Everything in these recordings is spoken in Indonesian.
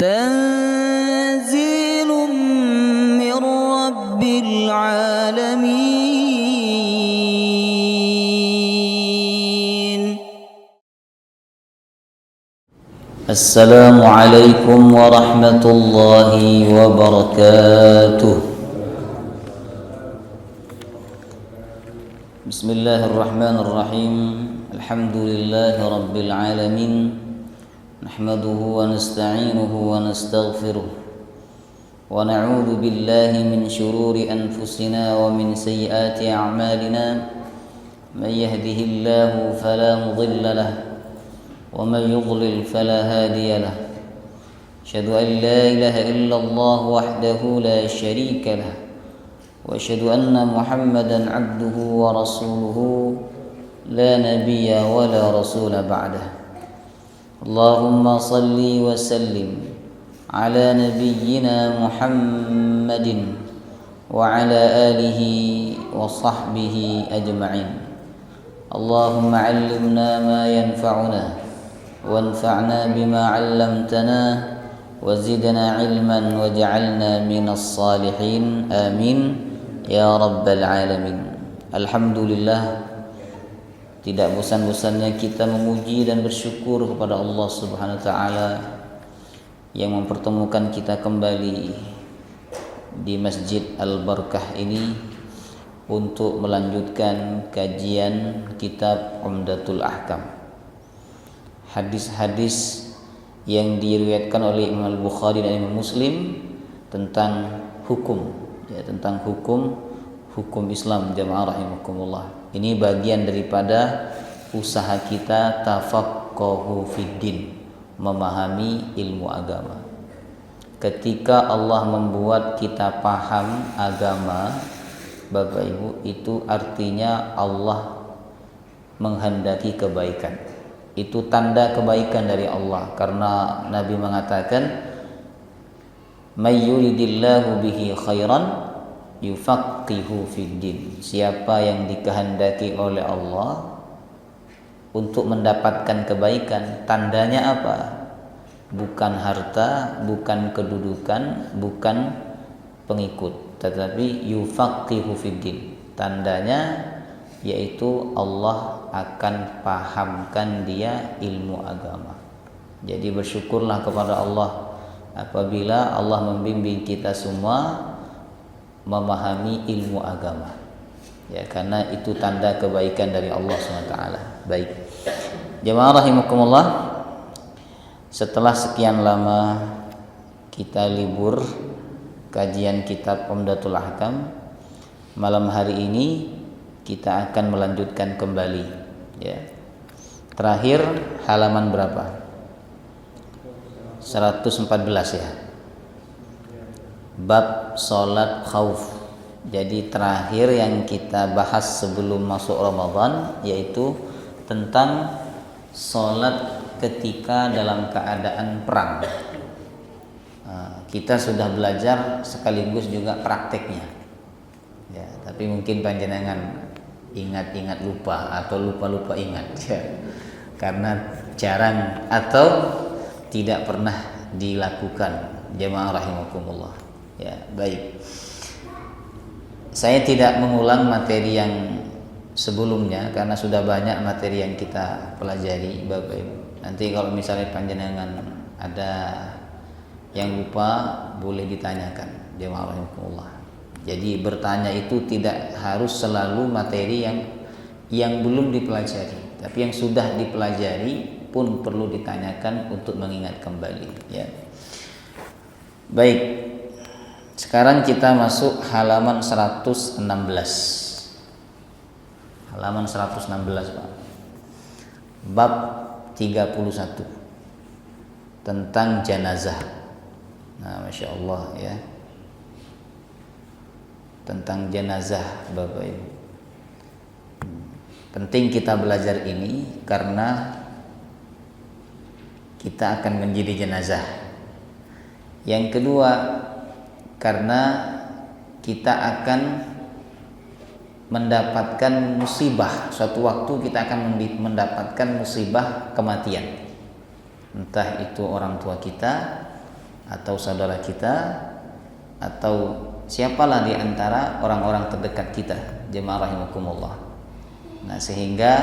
تنزيل من رب العالمين. السلام عليكم ورحمة الله وبركاته. بسم الله الرحمن الرحيم. الحمد لله رب العالمين، نحمده ونستعينه ونستغفره ونعوذ بالله من شرور أنفسنا ومن سيئات أعمالنا. من يهده الله فلا مضل له ومن يضلل فلا هادي له. أشهد أن لا إله إلا الله وحده لا شريك له، وأشهد أن محمدا عبده ورسوله لا نبي ولا رسول بعده. اللهم صل وسلم على نبينا محمد وعلى آله وصحبه أجمعين. اللهم علمنا ما ينفعنا وانفعنا بما علمتنا وزدنا علما واجعلنا من الصالحين. آمين يا رب العالمين. Alhamdulillah, tidak bosan-bosannya kita memuji dan bersyukur kepada Allah Subhanahu wa taala yang mempertemukan kita kembali di Masjid Al-Barakah ini untuk melanjutkan kajian kitab Umdatul Ahkam. Hadis-hadis yang diriwayatkan oleh Imam Al-Bukhari dan Imam Muslim tentang hukum, tentang hukum Islam. Jamaah rahimakumullah. Ini bagian daripada usaha kita tafaqquhu fiddin, memahami ilmu agama. Ketika Allah membuat kita paham agama, Bapak Ibu, itu artinya Allah menghendaki kebaikan. Itu tanda kebaikan dari Allah, karena Nabi mengatakan, may yuridillahu bihi khairan yufaqihu fiddin. Siapa yang dikehendaki oleh Allah untuk mendapatkan kebaikan, tandanya apa? Bukan harta, bukan kedudukan, bukan pengikut, tetapi yufaqihu fiddin. Tandanya yaitu Allah akan pahamkan dia ilmu agama. Jadi bersyukurlah kepada Allah apabila Allah membimbing kita semua memahami ilmu agama, karena itu tanda kebaikan dari Allah SWT. Baik, jemaah rahimakumullah, setelah sekian lama kita libur kajian kitab Umdatul Ahkam, malam hari ini kita akan melanjutkan kembali. Terakhir halaman berapa? 114 ya. Bab sholat khauf. Jadi terakhir yang kita bahas sebelum masuk Ramadan yaitu tentang sholat ketika dalam keadaan perang. Kita sudah belajar sekaligus juga prakteknya. Tapi mungkin panjenengan ingat-ingat lupa atau lupa-lupa ingat, karena jarang atau tidak pernah dilakukan. Jemaah rahimakumullah. Baik. Saya tidak mengulang materi yang sebelumnya karena sudah banyak materi yang kita pelajari, Bapak Ibu. Nanti kalau misalnya panjenengan ada yang lupa boleh ditanyakan, jemaah rahimakumullah. Jadi bertanya itu tidak harus selalu materi yang belum dipelajari, tapi yang sudah dipelajari pun perlu ditanyakan untuk mengingat kembali. Baik. Sekarang kita masuk halaman 116. Halaman 116, Pak. Bab 31 tentang jenazah. Nah, Masya Allah ya. Tentang jenazah, Bapak Ibu. Penting kita belajar ini karena kita akan menjadi jenazah. Yang kedua, karena kita akan mendapatkan musibah. Suatu waktu kita akan mendapatkan musibah kematian. Entah itu orang tua kita atau saudara kita atau siapalah di antara orang-orang terdekat kita, jemaah rahimakumullah. Nah, sehingga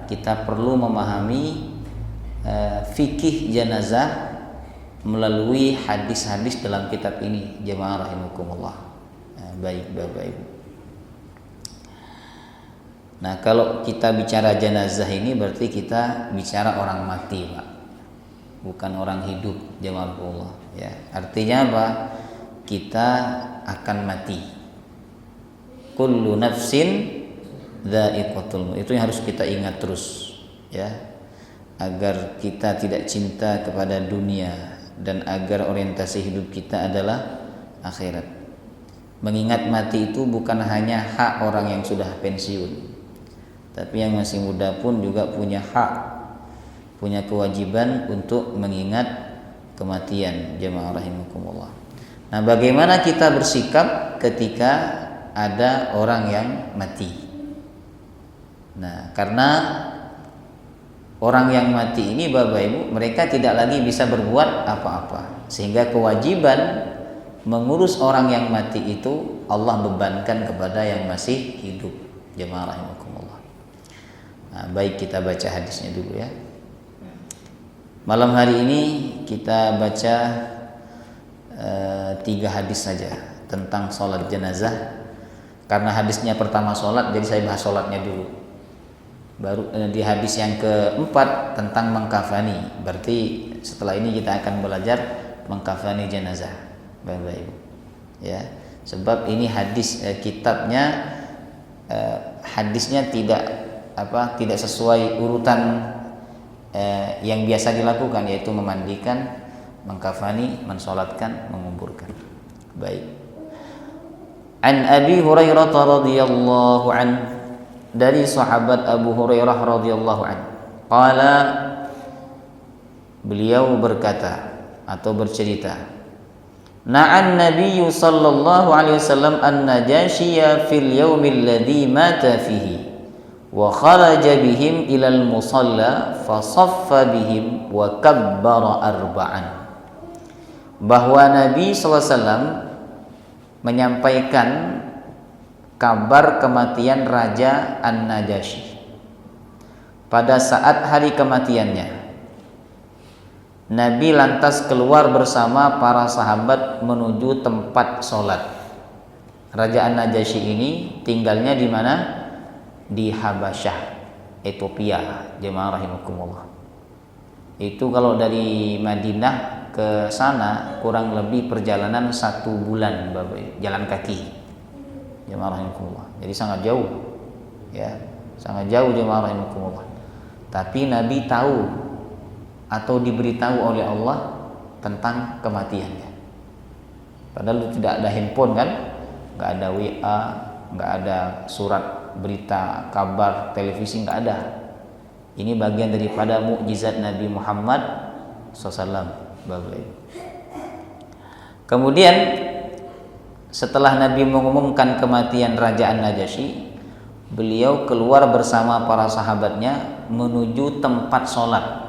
kita perlu memahami fikih jenazah melalui hadis-hadis dalam kitab ini, jemaah rahimakumullah. Baik Bapak Ibu. Nah, kalau kita bicara jenazah ini berarti kita bicara orang mati, Pak. Bukan orang hidup, jemaah rahimakumullah, ya. Artinya apa? Kita akan mati. Kullu nafsin dha'iqatul maut. Itu yang harus kita ingat terus, ya. Agar kita tidak cinta kepada dunia dan agar orientasi hidup kita adalah akhirat. Mengingat mati itu bukan hanya hak orang yang sudah pensiun, tapi yang masih muda pun juga punya hak, punya kewajiban untuk mengingat kematian, jemaah rahimakumullah. Nah, bagaimana kita bersikap ketika ada orang yang mati? Nah, karena orang yang mati ini Bapak Ibu, mereka tidak lagi bisa berbuat apa-apa, sehingga kewajiban mengurus orang yang mati itu Allah bebankan kepada yang masih hidup, jemaah rahimakumullah. Nah, baik, kita baca hadisnya dulu ya. Malam hari ini kita baca 3 hadis saja tentang sholat jenazah. Karena hadisnya pertama sholat, jadi saya bahas sholatnya dulu. Baru di hadis yang keempat tentang mengkafani. Berarti setelah ini kita akan belajar mengkafani jenazah, Bapak Ibu. Ya, sebab ini hadis kitabnya hadisnya tidak sesuai urutan yang biasa dilakukan, yaitu memandikan, mengkafani, mensolatkan, menguburkan. Baik. An Abi Hurairah radhiyallahu an, dari sahabat Abu Hurairah radhiyallahu an, qala, beliau berkata atau bercerita, na'an Nabi sallallahu alaihi wasallam an-Najashiyya fil yaumil ladzi mata fihi wa kharaja bihim ilal musalla fa saffa bihim wa kabbara arba'an. Bahwa Nabi SAW menyampaikan kabar kematian Raja An-Najasyi pada saat hari kematiannya. Nabi lantas keluar bersama para sahabat menuju tempat sholat. Raja An-Najasyi ini tinggalnya di mana? Di Habasyah, Ethiopia, jemaah rahimakumullah. Itu kalau dari Madinah ke sana kurang lebih perjalanan 1 bulan, Bapak, jalan kaki, jemaah rahimakumullah. Jadi sangat jauh, ya, sangat jauh, jemaah rahimakumullah. Tapi Nabi tahu atau diberitahu oleh Allah tentang kematiannya. Padahal tidak ada handphone kan, nggak ada WA, nggak ada surat berita, kabar, televisi, nggak ada. Ini bagian daripada mukjizat Nabi Muhammad SAW, Bapak Ibu. Kemudian setelah Nabi mengumumkan kematian Raja An-Najasyi, beliau keluar bersama para sahabatnya menuju tempat sholat.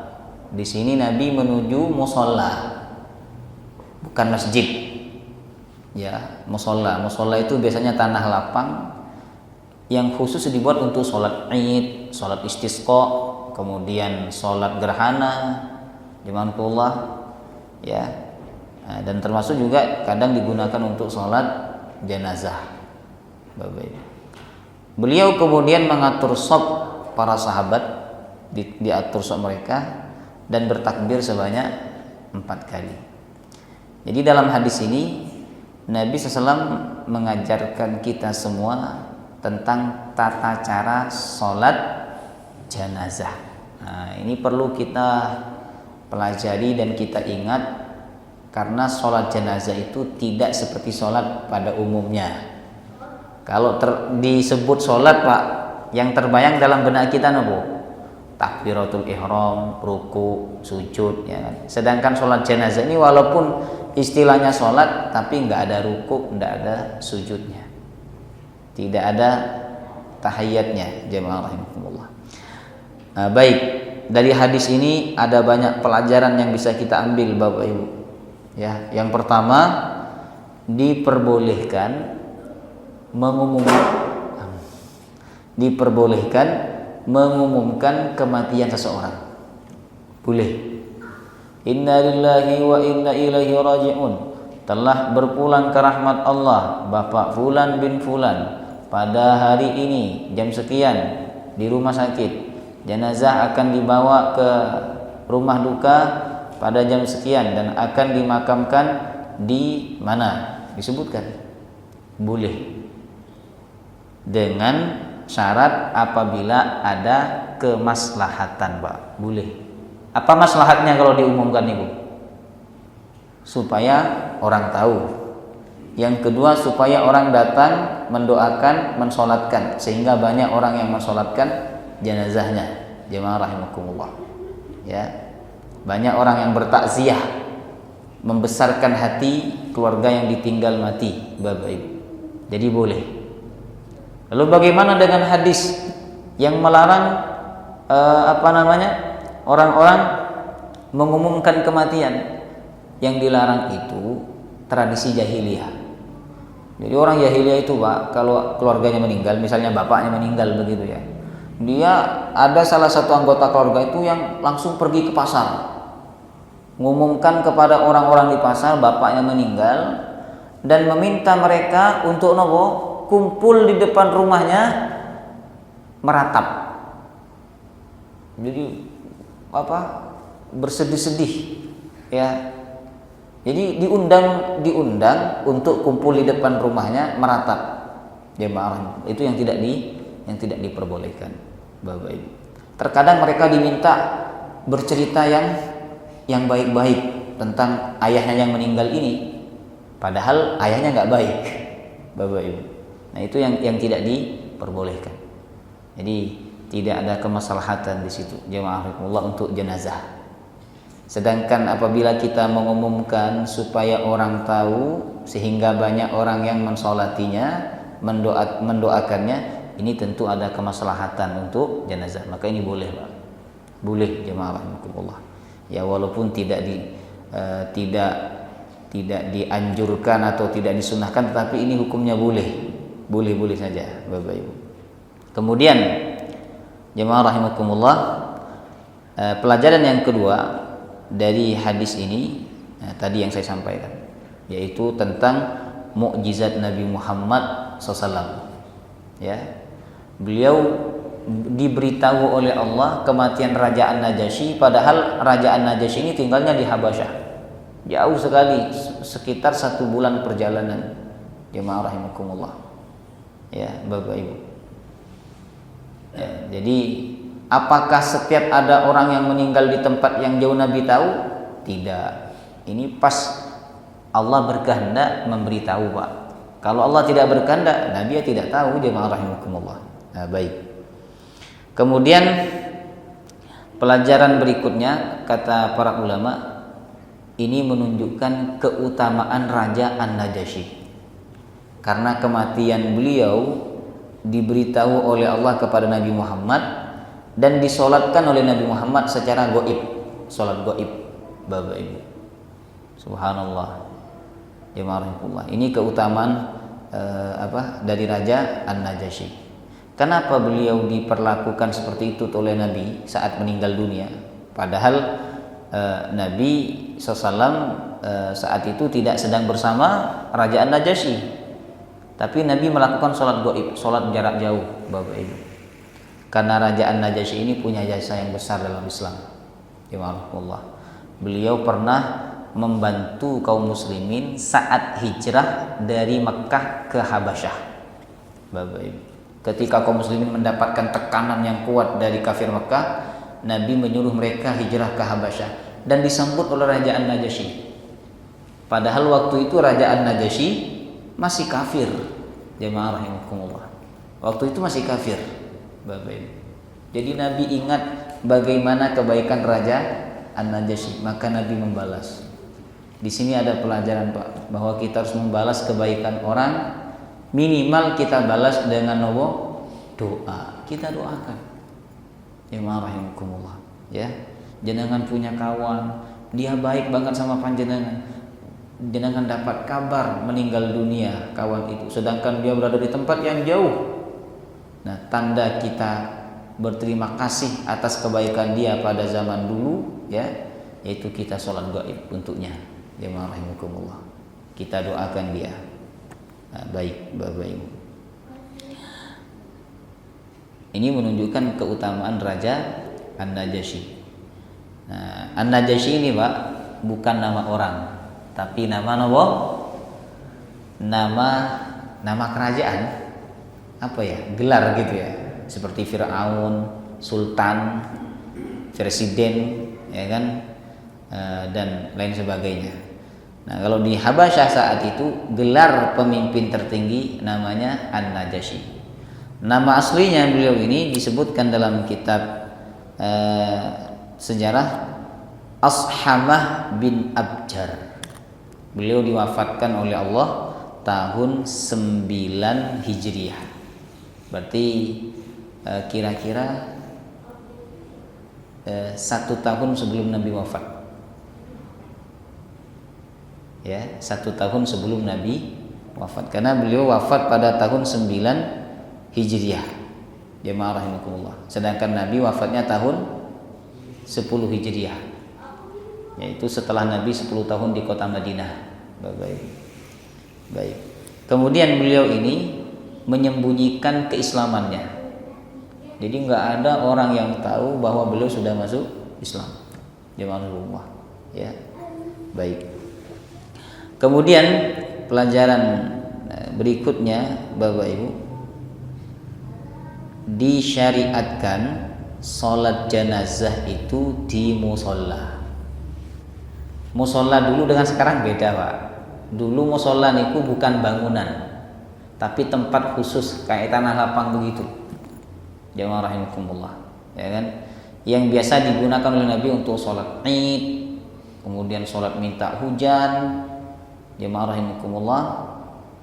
Di sini Nabi menuju musola, bukan masjid. Ya, musola. Musola itu biasanya tanah lapang yang khusus dibuat untuk sholat Id, sholat istisqa, kemudian sholat gerhana, jemaah, ya. Nah, dan termasuk juga kadang digunakan untuk sholat jenazah, Bapak Ibu. Beliau kemudian mengatur shaf para sahabat, diatur shaf mereka dan bertakbir sebanyak 4 kali. Jadi dalam hadis ini Nabi SAW mengajarkan kita semua tentang tata cara sholat jenazah. Nah, ini perlu kita pelajari dan kita ingat, karena sholat jenazah itu tidak seperti sholat pada umumnya. Kalau disebut sholat, Pak, yang terbayang dalam benak kita apa? Takbiratul ihram, ruku, sujud, ya kan? Sedangkan sholat jenazah ini walaupun istilahnya sholat, tapi nggak ada ruku, nggak ada sujudnya, tidak ada tahiyatnya, jemaah rahimakumullah. Nah, baik, dari hadis ini ada banyak pelajaran yang bisa kita ambil, Bapak Ibu. Ya, yang pertama diperbolehkan kematian seseorang. Boleh. Inna lillahi wa inna ilaihi raji'un. Telah berpulang ke rahmat Allah Bapak Fulan bin Fulan pada hari ini jam sekian di rumah sakit. Jenazah akan dibawa ke rumah duka pada jam sekian dan akan dimakamkan di mana? Disebutkan. Boleh. Dengan syarat apabila ada kemaslahatan, Pak. Boleh. Apa maslahatnya kalau diumumkan, Ibu? Supaya orang tahu. Yang kedua, supaya orang datang mendoakan, mensolatkan, sehingga banyak orang yang mensolatkan jenazahnya. Jemaah rahimakumullah. Ya, banyak orang yang bertakziah, membesarkan hati keluarga yang ditinggal mati, Bapak Ibu. Jadi boleh. Lalu bagaimana dengan hadis yang melarang orang-orang mengumumkan kematian? Yang dilarang itu tradisi jahiliyah. Jadi orang jahiliyah itu, Pak, kalau keluarganya meninggal, misalnya bapaknya meninggal begitu ya, dia ada salah satu anggota keluarga itu yang langsung pergi ke pasar, mengumumkan kepada orang-orang di pasar bapaknya meninggal dan meminta mereka untuk kumpul di depan rumahnya meratap. Jadi bersedih-sedih ya. Jadi diundang untuk kumpul di depan rumahnya meratap. Jemaah, itu yang tidak diperbolehkan, Bapak Ibu. Terkadang mereka diminta bercerita yang baik-baik tentang ayahnya yang meninggal ini, padahal ayahnya nggak baik, Bapak Ibu. Nah, itu yang tidak diperbolehkan. Jadi tidak ada kemaslahatan di situ, jemaah rahimakumullah, untuk jenazah. Sedangkan apabila kita mengumumkan supaya orang tahu sehingga banyak orang yang mensolatinya, mendoakannya, ini tentu ada kemaslahatan untuk jenazah. Maka ini boleh, Pak. Boleh, jemaah rahimakumullah. Ya, walaupun tidak dianjurkan atau tidak disunahkan, tetapi ini hukumnya boleh saja, Bapak Ibu. Kemudian jemaah rahimakumullah, pelajaran yang kedua dari hadis ini, tadi yang saya sampaikan, yaitu tentang mukjizat Nabi Muhammad SAW. Ya, beliau diberitahu oleh Allah kematian Raja An-Najasyi, padahal Raja An-Najasyi ini tinggalnya di Habasyah, jauh sekali, sekitar 1 bulan perjalanan. Jemaah rahimakumullah, ya Bapak Ibu. Ya, jadi apakah setiap ada orang yang meninggal di tempat yang jauh Nabi tahu? Tidak. Ini pas Allah berkehendak memberitahu, Pak. Kalau Allah tidak berkehendak, Nabi tidak tahu, jemaah rahimakumullah. Nah, baik. Kemudian pelajaran berikutnya, kata para ulama, ini menunjukkan keutamaan Raja An-Najasyi. Karena kematian beliau diberitahu oleh Allah kepada Nabi Muhammad dan disolatkan oleh Nabi Muhammad secara gaib, solat gaib, Bapak Ibu. Subhanallah, jemaah rahimakumullah. Ini keutamaan dari Raja An-Najasyi. Kenapa beliau diperlakukan seperti itu oleh Nabi saat meninggal dunia? Padahal Nabi SAW saat itu tidak sedang bersama Raja An-Najasyi, tapi Nabi melakukan sholat gaib, sholat jarak jauh, Bapak Ibu. Karena Raja An-Najasyi ini punya jasa yang besar dalam Islam. Jazakumullah. Beliau pernah membantu kaum muslimin saat hijrah dari Mekah ke Habasyah, Bapak Ibu. Ketika kaum muslimin mendapatkan tekanan yang kuat dari kafir Mekah, Nabi menyuruh mereka hijrah ke Habasyah dan disambut oleh Raja An-Najasyi. Padahal waktu itu Raja An-Najasyi masih kafir, jemaah rahimakumullah. Waktu itu masih kafir, Bapak Ibu. Jadi Nabi ingat bagaimana kebaikan Raja An-Najasyi, maka Nabi membalas. Di sini ada pelajaran, Pak, bahwa kita harus membalas kebaikan orang, minimal kita balas dengan doa. Kita doakan, jemaah rahimakumullah. Ya, jenengan punya kawan, dia baik banget sama panjenengan, jenengan dapat kabar meninggal dunia kawan itu, sedangkan dia berada di tempat yang jauh. Nah, tanda kita berterima kasih atas kebaikan dia pada zaman dulu, ya, yaitu kita sholat gaib untuknya. Jemaah rahimakumullah, kita doakan dia. Nah, baik Bapak Ibu, ini menunjukkan keutamaan Raja An-Najasyi. Nah, An-Najasyi ini Pak bukan nama orang, tapi nama apa? Nama kerajaan, apa ya? Gelar gitu ya. Seperti Firaun, Sultan, Presiden, ya kan, dan lain sebagainya. Nah, kalau di Habasyah saat itu gelar pemimpin tertinggi namanya An-Najasyi. Nama aslinya beliau ini disebutkan dalam kitab sejarah Ashamah bin Abjar. Beliau diwafatkan oleh Allah tahun 9 Hijriah. Berarti kira-kira 1 tahun sebelum Nabi wafat. Ya, 1 tahun sebelum Nabi wafat. Karena beliau wafat pada tahun 9 Hijriah. Jemaah rahimakumullah. Sedangkan Nabi wafatnya tahun 10 Hijriah. Yaitu setelah Nabi 10 tahun di kota Madinah. Baik. Kemudian beliau ini menyembunyikan keislamannya. Jadi nggak ada orang yang tahu bahwa beliau sudah masuk Islam. Jemaah rahimakumullah. Ya. Baik. Kemudian pelajaran berikutnya Bapak Ibu, disyariatkan sholat jenazah itu di musola. Musola dulu dengan sekarang beda Pak. Dulu musola niku bukan bangunan, tapi tempat khusus kayak tanah lapang begitu. Jamaah rahimakumullah, ya kan? Yang biasa digunakan oleh Nabi untuk sholat Id, kemudian sholat minta hujan. Jamaah rahimakumullah,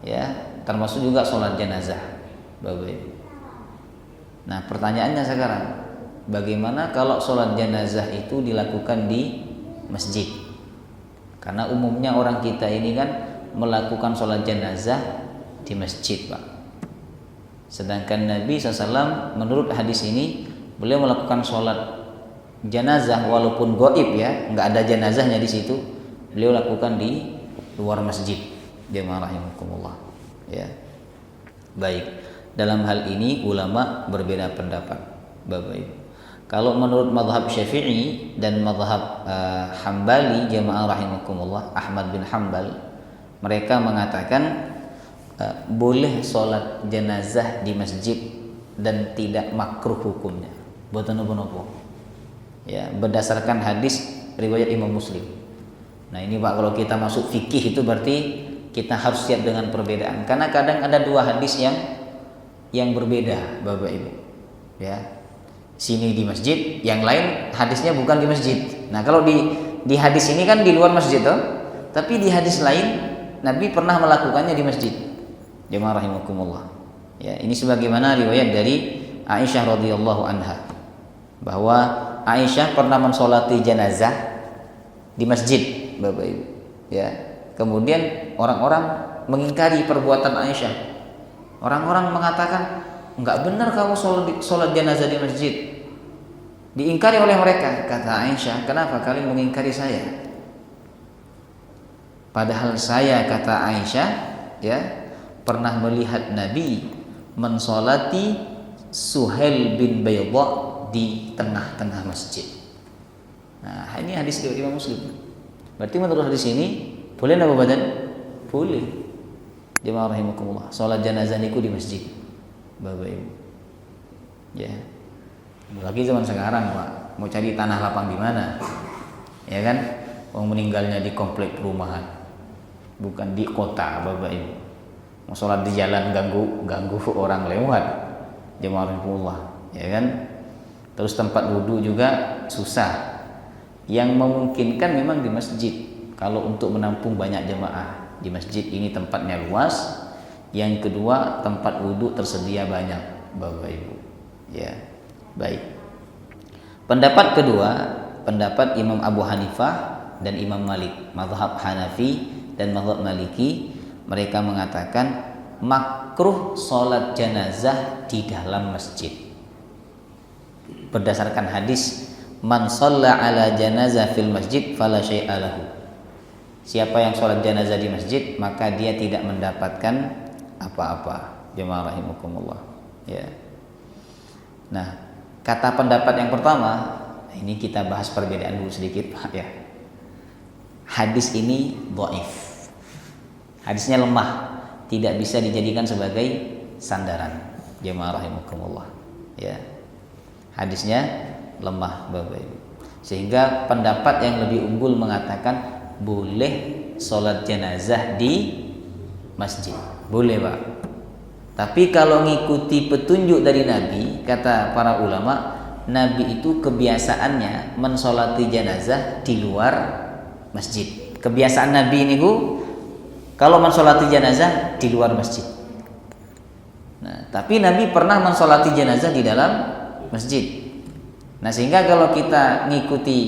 ya, termasuk juga sholat jenazah, Bapak Ibu. Nah, pertanyaannya sekarang, bagaimana kalau sholat jenazah itu dilakukan di masjid? Karena umumnya orang kita ini kan melakukan sholat jenazah di masjid, Pak. Sedangkan Nabi SAW menurut hadis ini beliau melakukan sholat jenazah walaupun gaib, ya, nggak ada jenazahnya di situ, beliau lakukan di luar masjid. Jemaah rahimakumullah, ya. Baik, dalam hal ini ulama berbeda pendapat, Bapak Ibu. Kalau menurut mazhab Syafi'i dan mazhab Hambali, jemaah rahimakumullah, Ahmad bin Hambal, mereka mengatakan boleh sholat jenazah di masjid dan tidak makruh hukumnya. Boten napa-napa. Ya, berdasarkan hadis riwayat Imam Muslim. Nah, ini Pak, kalau kita masuk fikih itu berarti kita harus siap dengan perbedaan. Karena kadang ada 2 hadis yang berbeda, Bapak Ibu. Ya. Sini di masjid, yang lain hadisnya bukan di masjid. Nah, kalau di hadis ini kan di luar masjid toh, tapi di hadis lain Nabi pernah melakukannya di masjid. Jemaah rahimakumullah. Ya, ini sebagaimana riwayat dari Aisyah radhiyallahu anha bahwa Aisyah pernah mensolati jenazah di masjid, Bapak Ibu. Ya. Kemudian orang-orang mengingkari perbuatan Aisyah. Orang-orang mengatakan, enggak benar kamu sholat jenazah di masjid. Diingkari oleh mereka. Kata Aisyah, kenapa kalian mengingkari saya? Padahal saya, kata Aisyah, ya, pernah melihat Nabi mensolati Suhail bin Baydha di tengah-tengah masjid. Nah, ini hadis riwayat Imam Muslim. Berarti menurut hadis ini boleh apa badan? Boleh. Jemaah rahimakumullah, sholat jenazah niku di masjid, Bapak Ibu. Ya. Lagi zaman sekarang, Pak, mau cari tanah lapang di mana? Ya kan? Orang meninggalnya di komplek perumahan, bukan di kota, Bapak Ibu. Mau sholat di jalan ganggu orang lewat. Jemaah rahimakumullah, ya kan? Terus tempat wudhu juga susah. Yang memungkinkan memang di masjid. Kalau untuk menampung banyak jemaah, di masjid ini tempatnya luas. Yang kedua, tempat wudhu tersedia banyak, Bapak Ibu. Ya, baik. Pendapat kedua, pendapat Imam Abu Hanifah dan Imam Malik, mazhab Hanafi dan mazhab Maliki, mereka mengatakan makruh sholat jenazah di dalam masjid. Berdasarkan hadis man shalla ala janazah fil masjid fala syai'a lahu. Siapa yang sholat jenazah di masjid maka dia tidak mendapatkan apa-apa. Jemaah rahimakumullah. Ya. Nah, kata pendapat yang pertama, ini kita bahas perbedaan dulu sedikit Pak ya. Hadis ini dhaif. Hadisnya lemah, tidak bisa dijadikan sebagai sandaran. Jemaah rahimakumullah. Ya. Hadisnya lemah Bapak Ibu. Sehingga pendapat yang lebih unggul mengatakan boleh sholat jenazah di masjid. Boleh Pak. Tapi kalau ngikuti petunjuk dari Nabi, kata para ulama, Nabi itu kebiasaannya mensolati jenazah di luar masjid. Kebiasaan Nabi ini Bu, kalau mensolati jenazah di luar masjid. Nah, tapi Nabi pernah mensolati jenazah di dalam masjid. Nah, sehingga kalau kita ngikuti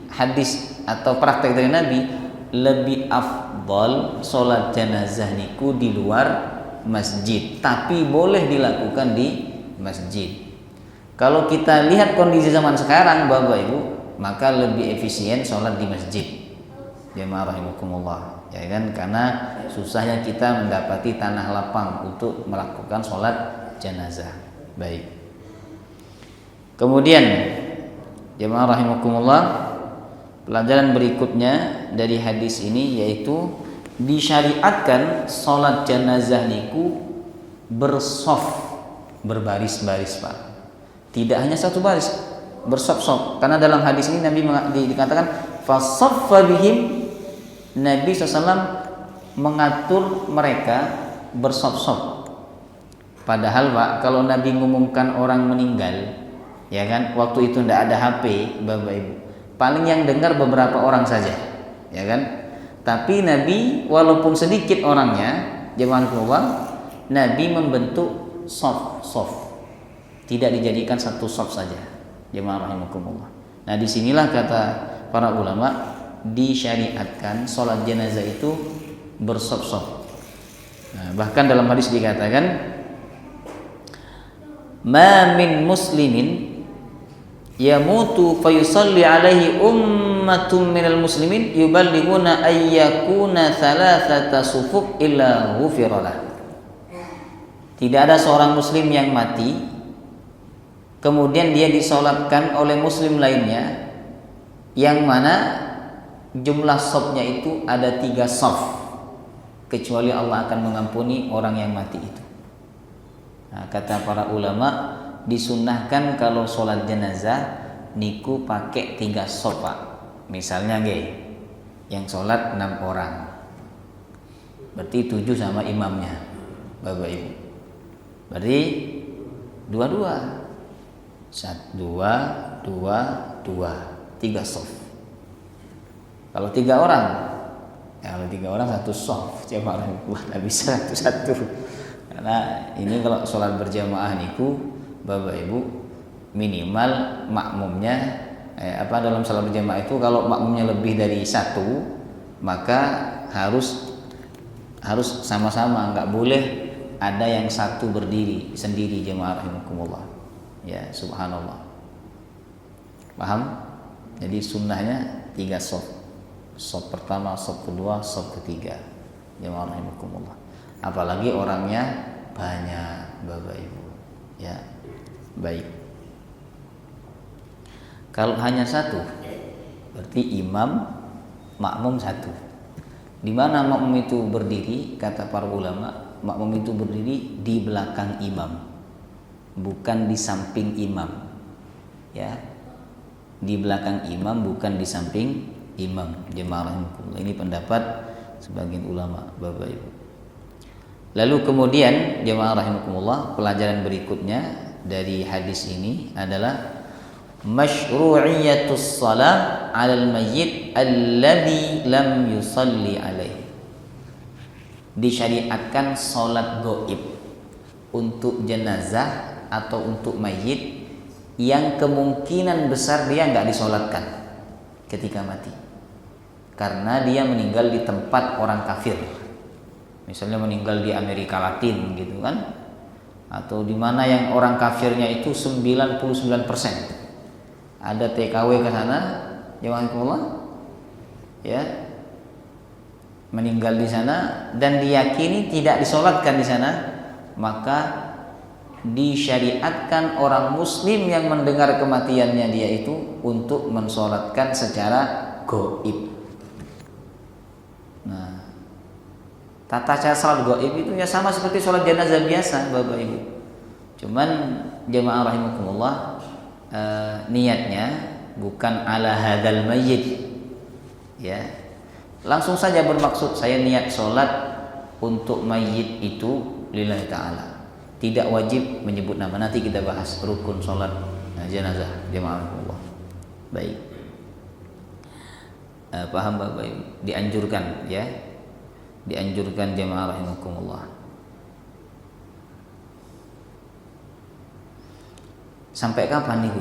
hadis atau praktek dari Nabi, lebih afdal sholat jenazah niku di luar masjid, tapi boleh dilakukan di masjid. Kalau kita lihat kondisi zaman sekarang Bapak Ibu, maka lebih efisien sholat di masjid. Jemaah rahimakumullah, ya kan? Karena susahnya kita mendapati tanah lapang untuk melakukan sholat jenazah. Baik. Kemudian jemaah rahimakumullah, pelajaran berikutnya dari hadis ini yaitu disyariatkan sholat jenazah niku bersaf, berbaris-baris Pak. Tidak hanya satu baris, bersaf-saf. Karena dalam hadis ini Nabi dikatakan fasaffa bihim, Nabi SAW mengatur mereka bersaf-saf. Padahal Pak, kalau Nabi mengumumkan orang meninggal, ya kan, waktu itu tidak ada HP Bapak Ibu, paling yang dengar beberapa orang saja, ya kan. Tapi Nabi walaupun sedikit orangnya, jemaah keluar, Nabi membentuk sof, tidak dijadikan satu sof saja. Jemaah rahimakumullah. Nah, disinilah kata para ulama disyariatkan sholat jenazah itu bersof-sof. Nah, bahkan dalam hadis dikatakan, ma min muslimin yamutu fayusalli alaihi ummatun minal muslimin yuballighuna ayyakuna thalathata sufuk illa ghufiralah. Tidak ada seorang muslim yang mati kemudian dia disolatkan oleh muslim lainnya yang mana jumlah safnya itu ada 3 saf, kecuali Allah akan mengampuni orang yang mati itu. Nah, kata para ulama disunnahkan kalau sholat jenazah niku pakai 3 saf Pak. Misalnya yang sholat 6 orang, berarti 7 sama imamnya Bapak Ibu, berarti 2-2, 1, 2, 3 saf. Kalau 3 orang, kalau 3 orang 1 saf, coba nggak bisa satu-satu. Karena ini kalau sholat berjamaah niku Bapak Ibu minimal makmumnya dalam sholat berjamaah itu kalau makmumnya lebih dari 1 maka harus sama-sama, nggak boleh ada yang satu berdiri sendiri. Jemaah rahimakumullah, ya subhanallah, paham? Jadi sunnahnya 3 saf, saf pertama, saf kedua, saf ketiga. Jemaah rahimakumullah, apalagi orangnya banyak Bapak Ibu, ya. Baik. Kalau hanya 1 berarti imam makmum 1. Di mana makmum itu berdiri? Kata para ulama, makmum itu berdiri di belakang imam, bukan di samping imam. Ya. Di belakang imam, bukan di samping imam. Jemaah rahimakumullah. Ini pendapat sebagian ulama Bapak Ibu. Lalu kemudian jemaah rahimakumullah, pelajaran berikutnya dari hadis ini adalah masyru'iyatus shalah 'alal mayyit alladzi lam yusalli alaihi. Disyariatkan salat gaib untuk jenazah atau untuk mayit yang kemungkinan besar dia enggak disolatkan ketika mati. karena dia meninggal di tempat orang kafir. Misalnya meninggal di Amerika Latin gitu kan, atau di mana yang orang kafirnya itu 99%. Ada TKW ke sana, jemaah ya, meninggal di sana dan diyakini tidak disolatkan di sana, maka disyariatkan orang muslim yang mendengar kematiannya dia itu untuk mensolatkan secara gaib. Nah, tata cara salat gaib itu ya sama seperti salat jenazah biasa, Bapak Ibu. Cuman jemaah rahimakumullah, niatnya bukan ala hadzal mayyit. Ya. Langsung saja bermaksud saya niat salat untuk mayit itu lillahi taala. Tidak wajib menyebut nama. Nanti kita bahas rukun salat jenazah jemaah rahimakumullah. Baik. Paham Bapak Ibu? Dianjurkan ya. Dianjurkan jemaah rahimakumullah. Sampai kapan nih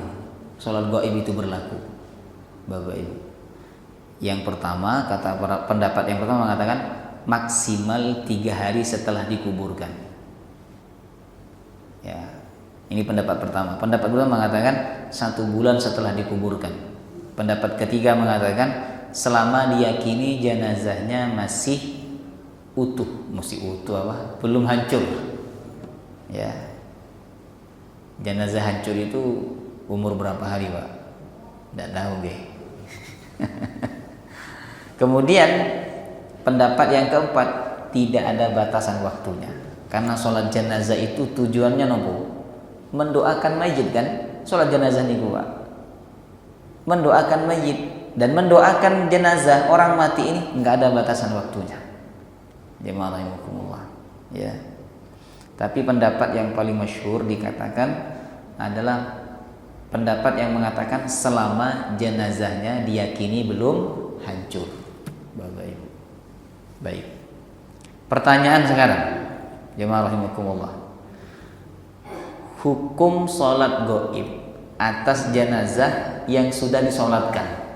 salat gaib itu berlaku, Bapak Ibu? Yang pertama, kata pendapat yang pertama mengatakan maksimal 3 hari setelah dikuburkan. Ya, ini pendapat pertama. Pendapat kedua mengatakan 1 bulan setelah dikuburkan. Pendapat ketiga mengatakan selama diyakini jenazahnya masih utuh apa? Belum hancur. Ya. Jenazah hancur itu umur berapa hari, Pak? Tidak tahu deh. Kemudian pendapat yang keempat, tidak ada batasan waktunya. Karena sholat jenazah itu tujuannya nopo? Mendoakan mayit kan? Sholat jenazah niku, Pak. Mendoakan mayit dan mendoakan jenazah orang mati ini enggak ada batasan waktunya. Jemaah rahimakumullah. Ya. Tapi pendapat yang paling masyhur dikatakan adalah pendapat yang mengatakan selama jenazahnya diyakini belum hancur. Bapak Ibu. Baik. Pertanyaan sekarang, jemaah rahimakumullah. Hukum salat gaib atas jenazah yang sudah disolatkan.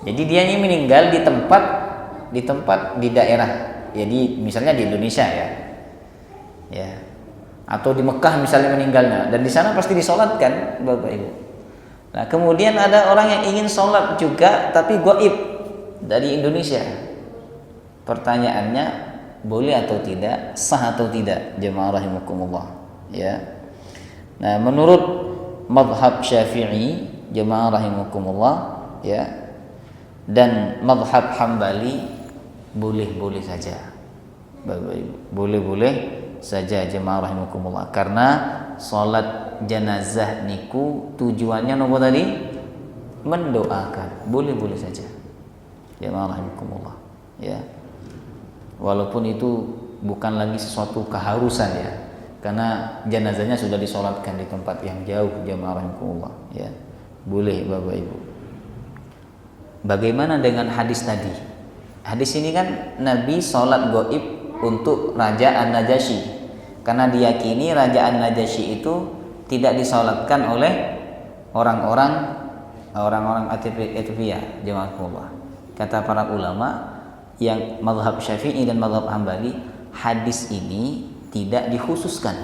Jadi dia ini meninggal di tempat di daerah. Jadi misalnya di Indonesia ya, atau di Mekah misalnya meninggalnya, dan di sana pasti disolatkan, Bapak Ibu. Nah, kemudian ada orang yang ingin sholat juga tapi gaib dari Indonesia. Pertanyaannya, boleh atau tidak, sah atau tidak, jemaah rahimakumullah, ya. Nah, menurut mazhab Syafi'i, jemaah rahimakumullah, ya, dan mazhab Hambali boleh-boleh saja, Bapak Ibu, boleh-boleh saja jemaah rahimakumullah, karena salat jenazah niku tujuannya nopo tadi? Mendoakan. Boleh-boleh saja jemaah rahimakumullah, ya. Walaupun itu bukan lagi sesuatu keharusan ya, karena jenazahnya sudah disolatkan di tempat yang jauh, jemaah rahimakumullah, ya. Boleh Bapak Ibu. Bagaimana dengan hadis tadi? Hadis ini kan Nabi salat gaib untuk Raja An-Najasyi, karena diyakini Raja An-Najasyi itu tidak disolatkan oleh orang-orang Ethiopia, jemaah. Kata para ulama yang mazhab Syafi'i dan mazhab Hambali, hadis ini tidak dikhususkan.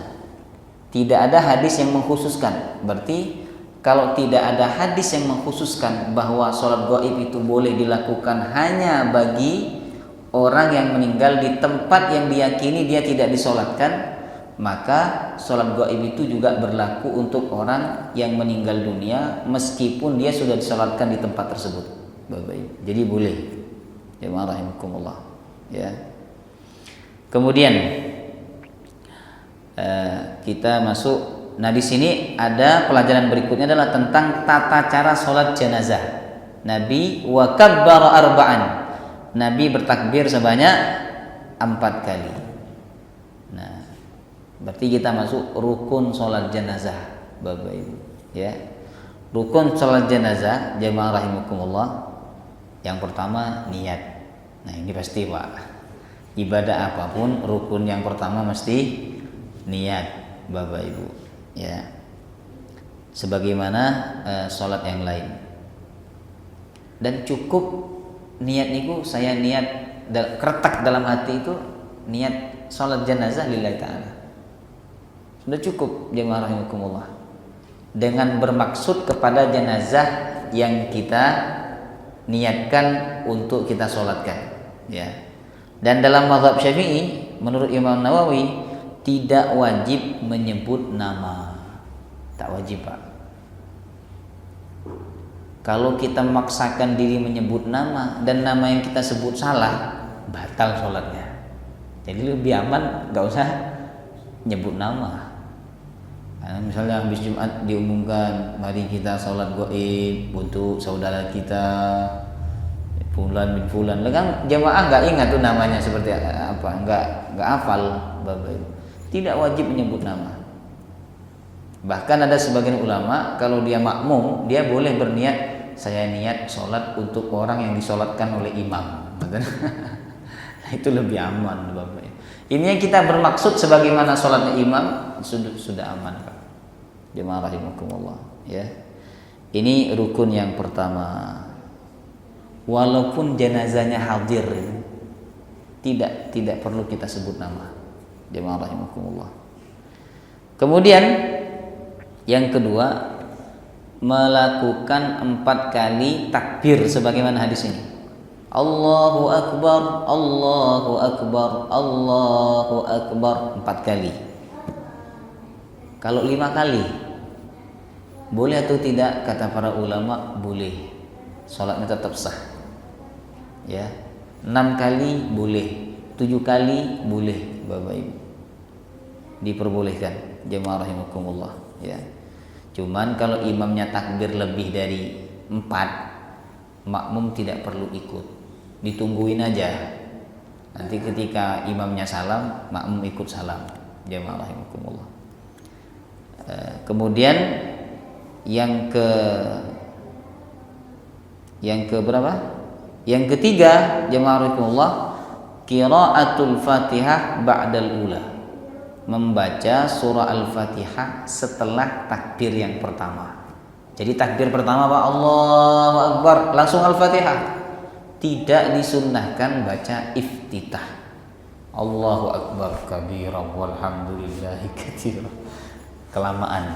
Tidak ada hadis yang mengkhususkan. Berarti kalau tidak ada hadis yang mengkhususkan bahwa sholat gaib itu boleh dilakukan hanya bagi orang yang meninggal di tempat yang diyakini dia tidak disolatkan, maka sholat gaib itu juga berlaku untuk orang yang meninggal dunia meskipun dia sudah disolatkan di tempat tersebut, Bapak Ibu. Jadi boleh, jemaah rahimakumullah, ya. Kemudian kita masuk. Nah, di sini ada pelajaran berikutnya adalah tentang tata cara sholat jenazah. Nabi wa kabbara arba'an. Nabi bertakbir sebanyak 4 kali. Nah, berarti kita masuk rukun sholat jenazah, Bapak Ibu, ya. Rukun sholat jenazah, jemaah rahimakumullah, yang pertama niat. Nah, ini pasti, Pak. Ibadah apapun rukun yang pertama mesti niat, Bapak Ibu, ya. Sebagaimana sholat yang lain. Dan cukup niat niku saya niat kertak dalam hati itu niat sholat jenazah lillahi ta'ala. Sudah cukup jemaah rahimakumullah. Dengan bermaksud kepada jenazah yang kita niatkan untuk kita sholatkan, ya. Dan dalam mazhab Syafi'i menurut Imam Nawawi tidak wajib menyebut nama. Tak wajib, Pak. Kalau kita memaksakan diri menyebut nama dan nama yang kita sebut salah, batal sholatnya. Jadi lebih aman nggak usah nyebut nama. Nah, misalnya habis Jumat diumumkan, mari kita sholat gaib untuk saudara kita Fulan bin Fulan. Kan jamaah nggak ingat tuh namanya seperti apa, nggak hafal, Bapak Ibu. Tidak wajib menyebut nama. Bahkan ada sebagian ulama kalau dia makmum, dia boleh berniat, saya niat sholat untuk orang yang disolatkan oleh imam. Itu lebih aman, Bapak Ibu. Ini yang kita bermaksud sebagaimana sholatnya imam sudah aman, Pak. Jemaah rahimakumullah, ya. Ini rukun yang pertama. Walaupun jenazahnya hadir, tidak perlu kita sebut nama. Jemaah rahimakumullah. Kemudian yang kedua, melakukan 4 kali takbir sebagaimana hadis ini. Allahu Akbar, Allahu Akbar, Allahu Akbar 4 kali. Kalau 5 kali boleh atau tidak? Kata para ulama boleh. Salatnya tetap sah. Ya. 6 kali boleh, 7 kali boleh, Bapak Ibu. Diperbolehkan, jemaah rahimakumullah, ya. Cuman kalau imamnya takbir lebih dari 4, makmum tidak perlu ikut. Ditungguin aja. Nanti ketika imamnya salam, makmum ikut salam. Jemaah rahimakumullah. Kemudian yang berapa? Yang ketiga, jemaah rahimakumullah, qiraatul Fatihah ba'dal ula. Membaca surah Al-Fatihah setelah takbir yang pertama. Jadi takbir pertama Pak, Allahu Akbar, langsung Al-Fatihah. Tidak disunnahkan baca iftitah. Allahu Akbar kabira walhamdulillahi katsira. Kelamaan.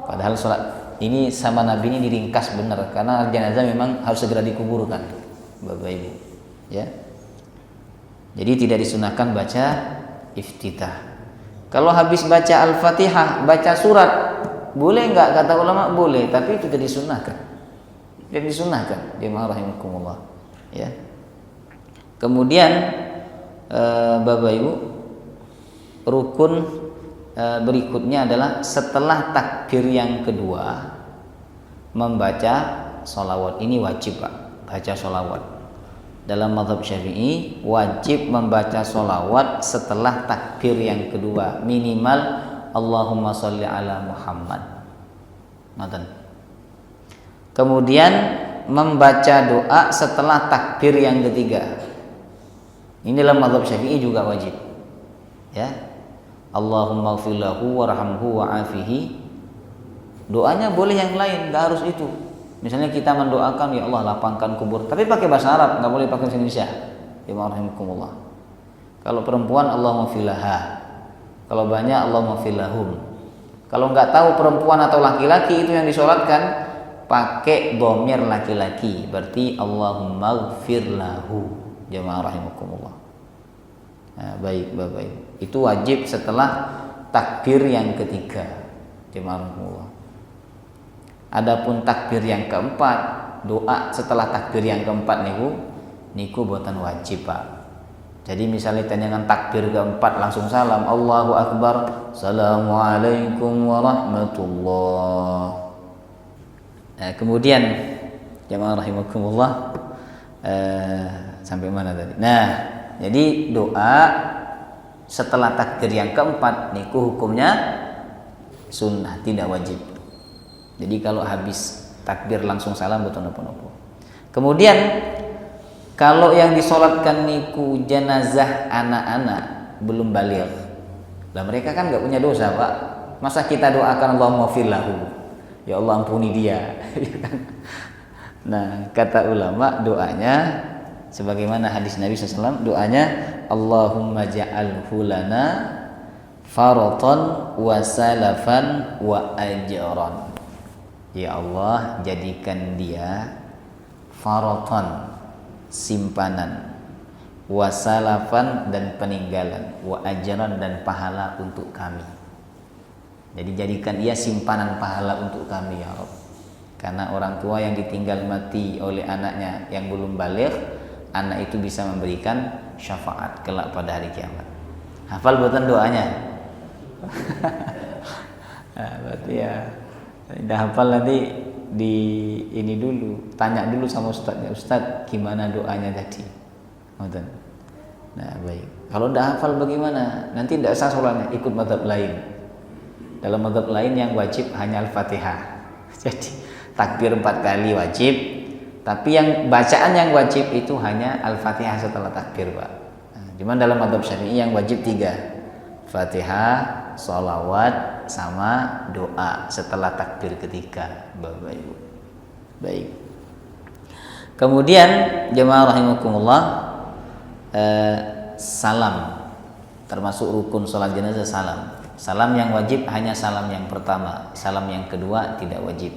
Padahal sholat ini sama Nabi ini diringkas benar, karena jenazah memang harus segera dikuburkan, Bapak Ibu, ya. Jadi tidak disunahkan baca iftitah. Kalau habis baca Al-Fatihah, baca surat, boleh nggak? Kata ulama boleh, tapi itu tidak disunahkan. Tidak disunahkan, jemaah rahimakumullah, ya. Kemudian Bapak Ibu, rukun berikutnya adalah setelah takbir yang kedua membaca sholawat. Ini wajib, Pak, baca sholawat. Dalam mazhab Syafi'i wajib membaca sholawat setelah takbir yang kedua, minimal Allahumma sholli ala Muhammad. Kemudian membaca doa setelah takbir yang ketiga. Ini dalam mazhab Syafi'i juga wajib, ya. Allahumma ighfir lahu warhamhu wa'afihi. Doanya boleh yang lain, enggak harus itu. Misalnya kita mendoakan, ya Allah lapangkan kubur, tapi pakai bahasa Arab, enggak boleh pakai bahasa Indonesia. Ya rahimakumullah. Kalau perempuan Allahumma ighfir laha. Kalau banyak Allahumma ighfir lahum. Kalau enggak tahu perempuan atau laki-laki itu yang disolatkan, pakai dhamir laki-laki, berarti Allahumma ighfir lahu. Jemaah rahimakumullah. Nah, baik Bapak Ibu. Itu wajib setelah takbir yang ketiga. Jemaah rahimakumullah. Adapun takbir yang keempat, doa setelah takbir yang keempat niku boten wajib, Pak. Jadi misalnya dengan takbir keempat langsung salam, Allahu Akbar, Assalamualaikum warahmatullah. Nah, kemudian jemaah rahimakumullah, sampai mana tadi? Nah, jadi doa setelah takbir yang keempat niku hukumnya sunnah, tidak wajib. Jadi kalau habis takbir langsung salam betul nopo-nopo. Kemudian kalau yang disolatkan niku jenazah anak-anak belum baligh, lah mereka kan nggak punya dosa, Pak. Masa kita doakan Allahumma ighfir lahu, ya Allah ampuni dia, Nah, kata ulama doanya sebagaimana hadis Nabi SAW, doanya Allahumma ja'alhu lana faratan wa salafan wa ajran. Ya Allah, jadikan dia faratan, simpanan, wa salafan, dan peninggalan, wa ajran, dan pahala untuk kami. Jadi jadikan ia simpanan pahala untuk kami ya Rabb. Karena orang tua yang ditinggal mati oleh anaknya yang belum baligh, anak itu bisa memberikan syafaat kelak pada hari kiamat. Hafal buatan doanya? Nah, berarti ya udah hafal, nanti di ini dulu, tanya dulu sama ustadznya, Ustadz gimana doanya tadi. Nah baik, kalau udah hafal bagaimana? Nanti tidak sah sholatnya, ikut mazhab lain. Dalam mazhab lain yang wajib hanya Al-Fatihah. Jadi takbir 4 kali wajib, tapi yang bacaan yang wajib itu hanya Al-Fatihah setelah takbir, Pak. Nah, cuman dalam mazhab Syafi'i yang wajib 3. Fatihah, sholawat, sama doa setelah takbir ketiga, Bapak Ibu. Baik. Kemudian jemaah rahimakumullah, salam termasuk rukun sholat jenazah. Salam yang wajib hanya salam yang pertama, salam yang kedua tidak wajib.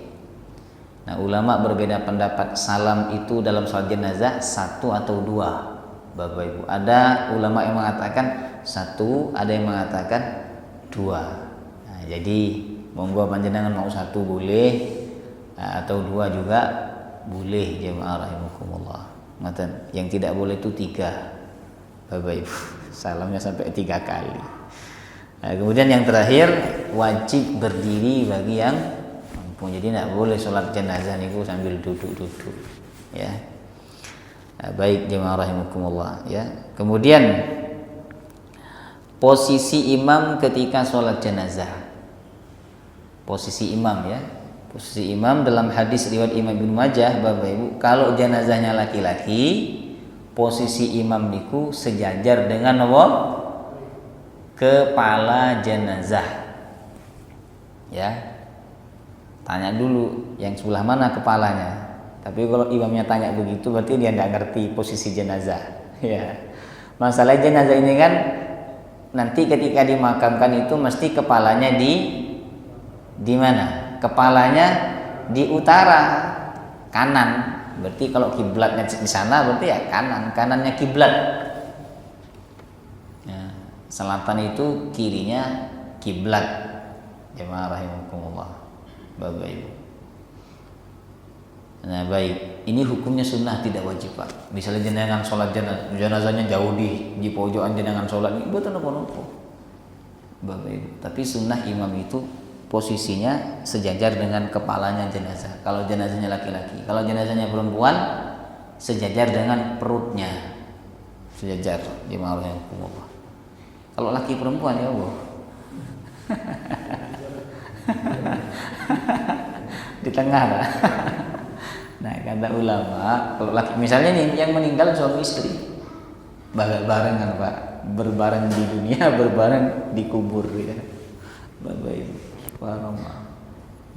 Nah, ulama berbeda pendapat salam itu dalam sholat jenazah 1 atau 2, Bapak Ibu. Ada ulama yang mengatakan 1, ada yang mengatakan 2. Nah, jadi monggo panjenengan mau 1 boleh, atau 2 juga boleh, jemaah rahimakumullah. Yang tidak boleh itu 3, Bapak Ibu. Salamnya sampai 3 kali. Nah, kemudian yang terakhir wajib berdiri bagi yang mampu. Jadi tidak boleh sholat jenazah niku sambil duduk-duduk, ya. Nah, baik jemaah rahimakumullah, ya. Kemudian posisi imam ketika sholat jenazah. Posisi imam, ya. Posisi imam dalam hadis riwayat Imam Ibnu Majah, Bapak Ibu, kalau jenazahnya laki-laki, posisi imam niku sejajar dengan apa? Kepala jenazah. Ya. Tanya dulu yang sebelah mana kepalanya. Tapi kalau imamnya tanya begitu berarti dia tidak ngerti posisi jenazah. Ya. Masalah jenazah ini kan nanti ketika dimakamkan itu mesti kepalanya di mana? Kepalanya di utara, kanan. Berarti kalau kiblatnya di sana berarti ya kanan, kanannya kiblat. Ya, selatan itu kirinya kiblat. Jemaah rahimakumullah, Bapak Ibu. Nah baik, ini hukumnya sunnah tidak wajib, Pak. Misalnya jenengan sholat jenazahnya jauh di pojokan jenengan sholat, ini betul nopo-nopo, Bapak Ibu. Tapi sunnah imam itu posisinya sejajar dengan kepalanya jenazah. Kalau jenazahnya laki-laki, kalau jenazahnya perempuan sejajar dengan perutnya, sejajar. Jemaah rahimakumullah. Kalau laki perempuan ya Allah. Di tengah lah. Nah kata ulama, kalau laki misalnya nih yang meninggal suami istri, barengan Pak, berbareng di dunia, berbareng di kubur ya, Bapak Ibu.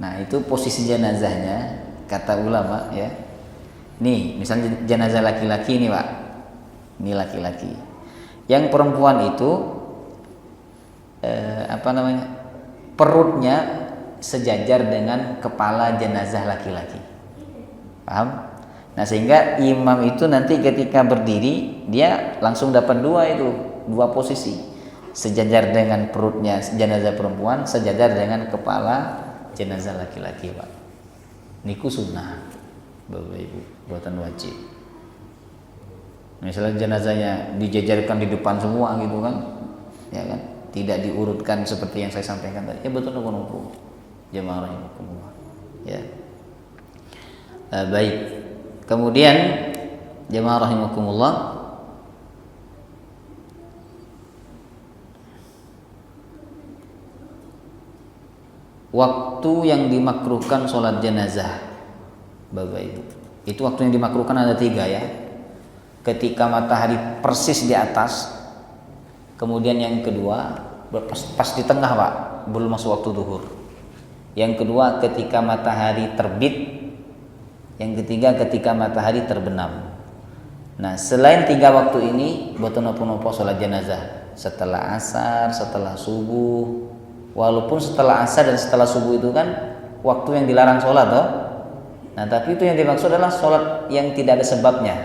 Nah itu posisi jenazahnya kata ulama ya. Nih misalnya jenazah laki-laki nih Pak, ini laki-laki. Yang perempuan itu perutnya sejajar dengan kepala jenazah laki-laki. Paham? Nah sehingga imam itu nanti ketika berdiri dia langsung dapat 2 posisi. Sejajar dengan perutnya jenazah perempuan, sejajar dengan kepala jenazah laki-laki, Pak. Niku sunnah, Bapak Ibu, buatan wajib. Misalnya jenazahnya dijajarkan di depan semua gitu kan, ya kan? Tidak diurutkan seperti yang saya sampaikan tadi. Ya betul nopo-nopo. Jemaah rahimakumullah. Ya. Baik. Kemudian jemaah rahimakumullah, waktu yang dimakruhkan sholat jenazah, Bapak Ibu. Itu waktu yang dimakruhkan ada 3 ya. Ketika matahari persis di atas. Kemudian yang kedua pas di tengah Pak, belum masuk waktu zuhur. Yang kedua ketika matahari terbit. Yang ketiga ketika matahari terbenam. Nah, selain 3 waktu ini boten napa-napa salat jenazah. Setelah asar, setelah subuh. Walaupun setelah asar dan setelah subuh itu kan waktu yang dilarang sholat toh. Nah, tapi itu yang dimaksud adalah sholat yang tidak ada sebabnya.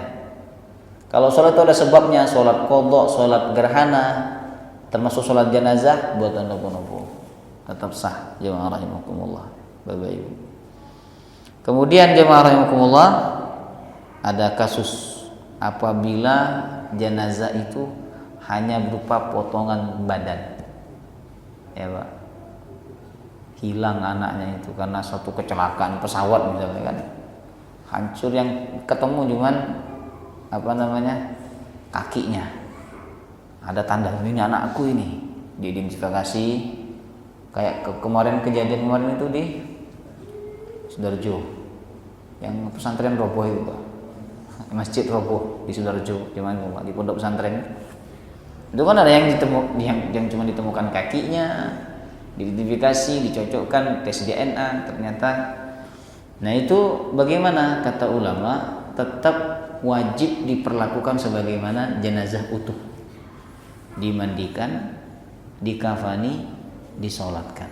Kalau sholat itu ada sebabnya, sholat qadha, sholat gerhana, termasuk sholat jenazah, boten napa-napa. Tetap sah, jemaah rahimakumullah. Bapak Ibu. Kemudian jemaah rahimakumullah, ada kasus apabila jenazah itu hanya berupa potongan badan. Ya, Pak. Hilang anaknya itu karena suatu kecelakaan pesawat misalnya kan. Hancur, yang ketemu cuman kakinya. Ada tanda ini anakku ini. Diidentifikasi kayak kemarin kejadian kemarin itu di Sidoarjo. Yang pesantren roboh itu, Pak. Masjid roboh di Sidoarjo, di pondok pesantren. Itu kan ada yang cuma ditemukan kakinya, diidentifikasi, dicocokkan, tes DNA ternyata. Nah, itu bagaimana kata ulama, tetap wajib diperlakukan sebagaimana jenazah utuh. Dimandikan, dikafani, disolatkan.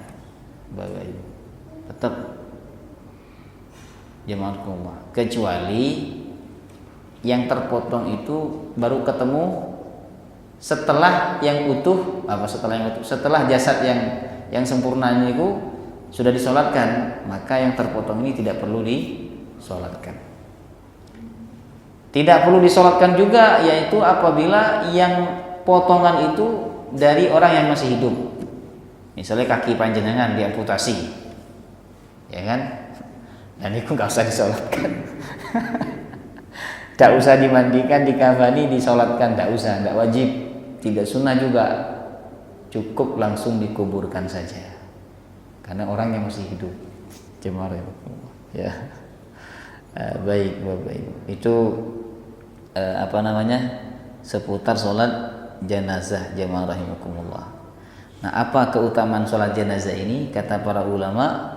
Bapak Ibu. Tetap jemaah, kecuali yang terpotong itu baru ketemu setelah yang utuh, setelah jasad yang sempurna itu sudah disolatkan, maka yang terpotong ini tidak perlu disolatkan. Tidak perlu disolatkan juga yaitu apabila yang potongan itu dari orang yang masih hidup. Misalnya kaki panjenengan diamputasi, ya kan? Dan itu nggak usah disolatkan. Tidak usah dimandikan, dikafani, disolatkan, tidak usah, tidak wajib, tidak sunnah juga, cukup langsung dikuburkan saja. Karena orang yang masih hidup, jemaah ya. Baik, Bapak Ibu. Itu seputar sholat jenazah, jemaah rahimakumullah. Nah, apa keutamaan sholat jenazah ini? Kata para ulama,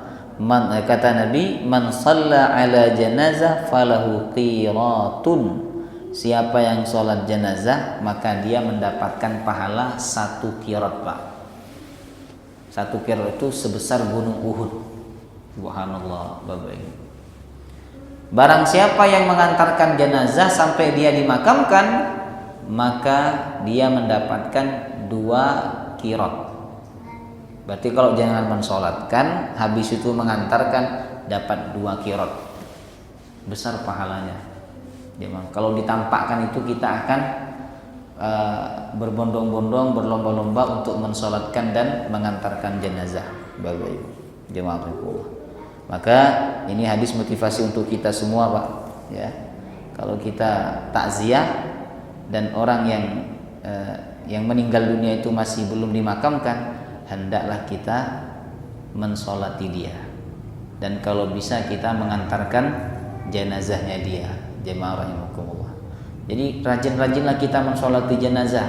kata Nabi, man shalla ala janazah falahu qiratun. Siapa yang sholat jenazah maka dia mendapatkan pahala 1 qirat, Pak. 1 qirat itu sebesar gunung Uhud. Subhanallah, Bapak Ibu. Barang siapa yang mengantarkan jenazah sampai dia dimakamkan, maka dia mendapatkan 2 qirat. Berarti kalau jangan mensolatkan, habis itu mengantarkan, dapat 2 qirat. Besar pahalanya. Kalau ditampakkan itu kita akan berbondong-bondong, berlomba-lomba untuk mensolatkan dan mengantarkan jenazah. Bapak Ibu, jemaah Allah. Maka ini hadis motivasi untuk kita semua, Pak. Ya, kalau kita takziah dan orang yang meninggal dunia itu masih belum dimakamkan, hendaklah kita mensolati dia, dan kalau bisa kita mengantarkan jenazahnya dia, jemaah rahimakumullah. Jadi rajin-rajinlah kita mensolati jenazah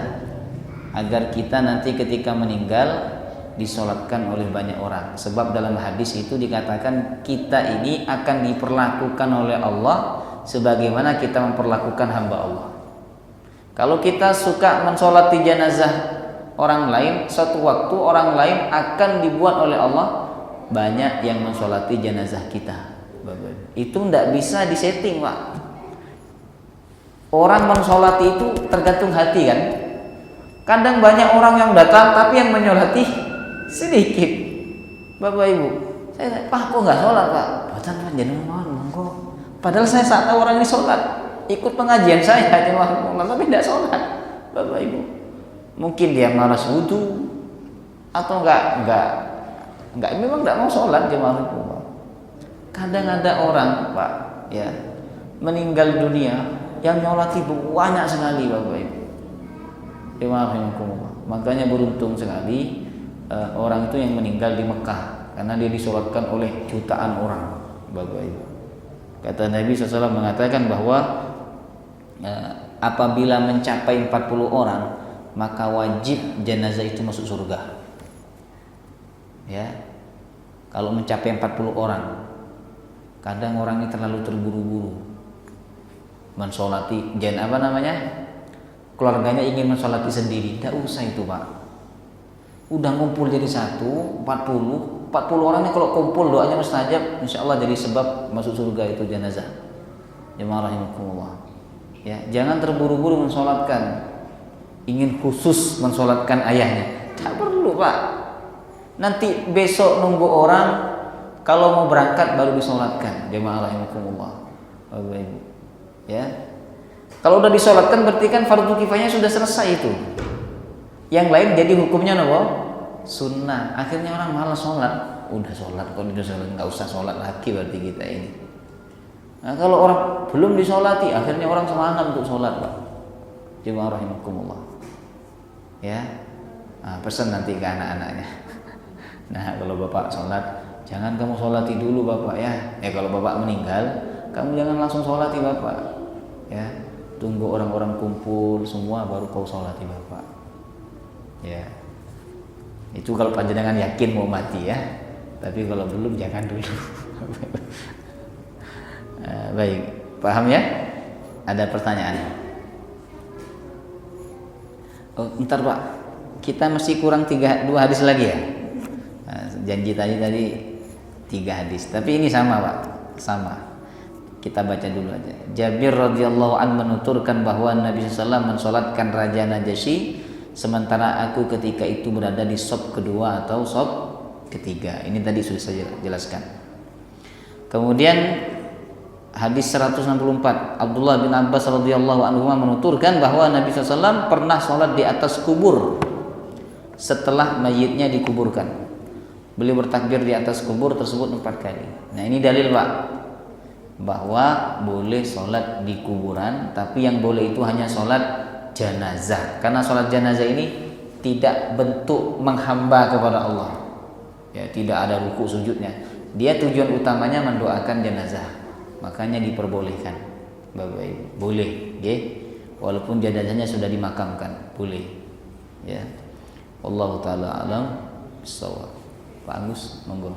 agar kita nanti ketika meninggal disolatkan oleh banyak orang. Sebab dalam hadis itu dikatakan kita ini akan diperlakukan oleh Allah sebagaimana kita memperlakukan hamba Allah. Kalau kita suka mensolati jenazah orang lain, suatu waktu orang lain akan dibuat oleh Allah banyak yang mensolati jenazah kita. Itu tidak bisa disetting, Pak. Orang mensolati itu tergantung hati kan. Kadang banyak orang yang datang tapi yang mensolati sedikit. Bapak Ibu, saya Pak kok nggak sholat, Pak? Bukan panjenengan monggo. Padahal saya saat tahu orang ini sholat, ikut pengajian saya tapi tidak sholat, Bapak Ibu. Mungkin dia malas wudu atau enggak memang enggak mau sholat, jemaah. Kadang ada orang, Pak, ya, meninggal dunia yang nyolati banyak sekali, Bapak Ibu. Jemaah, makanya beruntung sekali orang itu yang meninggal di Mekah karena dia disolatkan oleh jutaan orang, Bapak Ibu. Kata Nabi SAW mengatakan bahwa apabila mencapai 40 orang maka wajib jenazah itu masuk surga. Ya. Kalau mencapai 40 orang. Kadang orang ini terlalu terburu-buru mensolati, keluarganya ingin mensolati sendiri. Tidak usah itu Pak. Udah ngumpul jadi satu, 40 orang ini kalau kumpul doanya mustajab, insya Allah jadi sebab masuk surga itu jenazah. Jemaah rahimakumullah. Ya, jangan terburu-buru mensolatkan. Ingin khusus mensolatkan ayahnya, tak perlu Pak. Nanti besok nunggu orang, kalau mau berangkat baru disolatkan. Jemaah rahimakumullah. Bapak Ibu. Ya. Kalau udah disolatkan berarti kan fardu kifayah sudah selesai itu. Yang lain jadi hukumnya apa? Sunnah. Akhirnya orang malas sholat. Udah sholat, kalau udah sholat nggak usah sholat lagi berarti kita ini. Nah, kalau orang belum disolati, akhirnya orang semangat untuk sholat Pak. Jemaah rahimakumullah. Ya, pesan nanti ke anak-anaknya. Nah, kalau bapak sholat, jangan kamu sholati dulu bapak ya. Kalau bapak meninggal, kamu jangan langsung sholati bapak. Ya, tunggu orang-orang kumpul semua baru kau sholati bapak. Ya, itu kalau panjenengan yakin mau mati ya. Tapi kalau belum jangan dulu. Baik, paham ya? Ada pertanyaan? Oh, ntar Pak, kita masih kurang 2 hadis lagi ya. Janji tadi 3 hadis, tapi ini sama Pak, sama. Kita baca dulu aja. Jabir radhiyallahu an menuturkan bahwa Nabi SAW mensolatkan Raja Najasyi sementara aku ketika itu berada di sop kedua atau sop ketiga. Ini tadi sudah saya jelaskan. Kemudian hadis 164, Abdullah bin Abbas radhiyallahu anhu menuturkan bahwa Nabi SAW pernah sholat di atas kubur setelah mayitnya dikuburkan. Beliau bertakbir di atas kubur tersebut 4 kali. Nah ini dalil Pak, bahwa boleh sholat di kuburan, tapi yang boleh itu hanya sholat jenazah. Karena sholat jenazah ini tidak bentuk menghamba kepada Allah. Ya, tidak ada ruku sujudnya. Dia tujuan utamanya mendoakan jenazah. Makanya diperbolehkan, Bapak Ibu, boleh, ya. Walaupun jenazahnya sudah dimakamkan, boleh, ya. Wallahu taala alam bissawab. Pak Agus, monggo.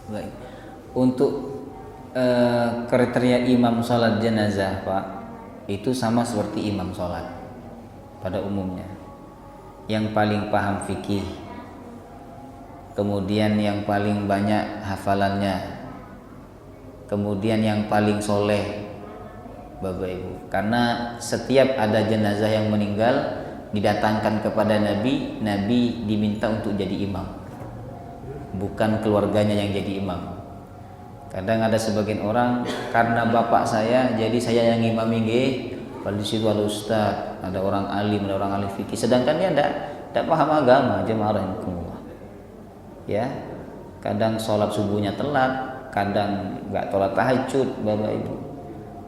Baik. Untuk kriteria imam sholat jenazah Pak, itu sama seperti imam sholat pada umumnya. Yang paling paham fikih, kemudian yang paling banyak hafalannya, kemudian yang paling soleh, Bapak Ibu. Karena setiap ada jenazah yang meninggal didatangkan kepada Nabi, Nabi diminta untuk jadi imam, bukan keluarganya yang jadi imam. Kadang ada sebagian orang, karena bapak saya jadi saya yang imami nggih. Padahal di situ ada ustaz, ada orang alim, ada orang ahli fikih, sedangkan dia tidak paham agama. Jemaah rahimakumullah. Ya, kadang sholat subuhnya telat, kadang nggak sholat tahajud, Bapak Ibu.